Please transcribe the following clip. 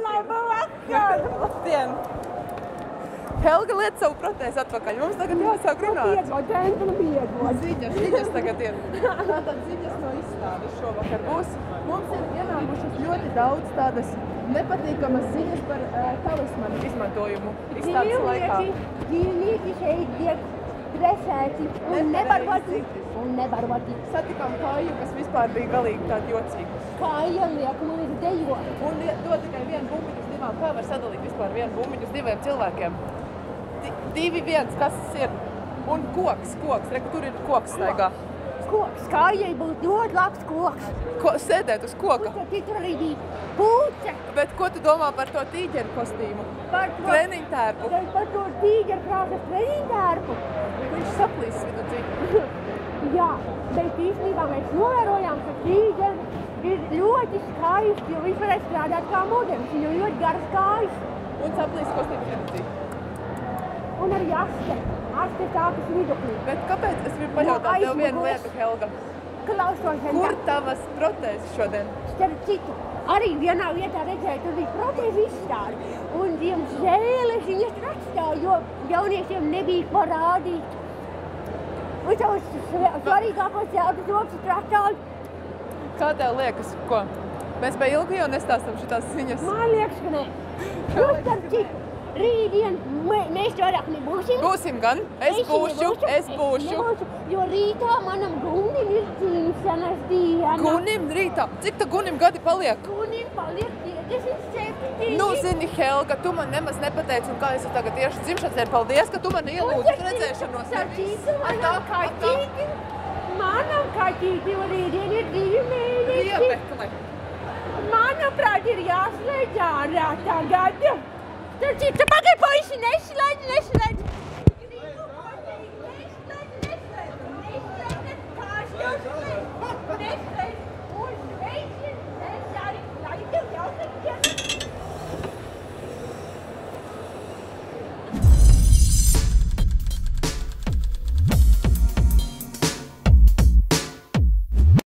Labvakar! Labdien! Helga liet savu protēzi atpakaļ. Mums tagad jāsāk runāt. Ziņas tagad ir. Tātad ziņas no izstādes šovakar būs. Mums ir ienākušas ļoti daudz tādas nepatīkamas ziņas par talismanu izmantojumu izstādes laikā. Dzīvnieki šeit tiek dresēti un nebarvoti. Satikām kāju, kas vispār bija galīgi tādi jocīgi. Kāja liek mums dejo. Un dod tikai vienu bumbiņu uz divām. Kā var sadalīt vispār vienu bumbiņu uz diviem cilvēkiem? 2-1, kas tas ir? Un koks. Reku, tur ir koks staigā. Koks. Kājai būtu ļoti labs koks. Sēdēt uz koka. Tur arī bija pūce. Bet ko tu domā par to tīģeru kostīmu? Treniņtērpu. Par to tīģeru krāsas treniņtērpu. Viņš saplīs vidudzi. Jā, bet īstenībā mēs novērojām, ka tīģeri ir ļoti skaisti, jo viņš varēja strādāt kā modelis. Viņam ļoti garas kājas. Un saplīs kostīmu vidudzi. Un arī aste. Aste tāpas viduklī. Bet kāpēc? Es gribu pajautāt tev vienu lietu, Helga. Kur tavas protēzes šodien? Starp citu, arī vienā vietā redzēju, tur bija protēzi izstāde. Un diemžēl es viņas atstāju, jo jauniešiem nebija parādīt. Un tavs svarīgākos jautas trastāli. Kā tev liekas, ko? Mēs pa ilgi jau nestāstam šitās ziņas? Man liekas, ka nē. Nu, starp citu. Rītdien mēs vairāk nebūsim. Būsim gan. Es būšu. Jo rītā manam Gunim ir dzimšanas diena. Gunim rītā? Cik ta Gunim gadi paliek? Gunim paliek 27. Nu, zini, Helga, tu man nemaz nepateici, un kā es tagad tieši dzimšanas dienu. Paldies, ka tu man ielūdzi redzēšanos. Manam kaķītim rītdien ir 2 mēneši. Riebekle. Manuprāt, ir jāslēdz ārā tagad. Tad cita pagaid, puisi, neslēdz.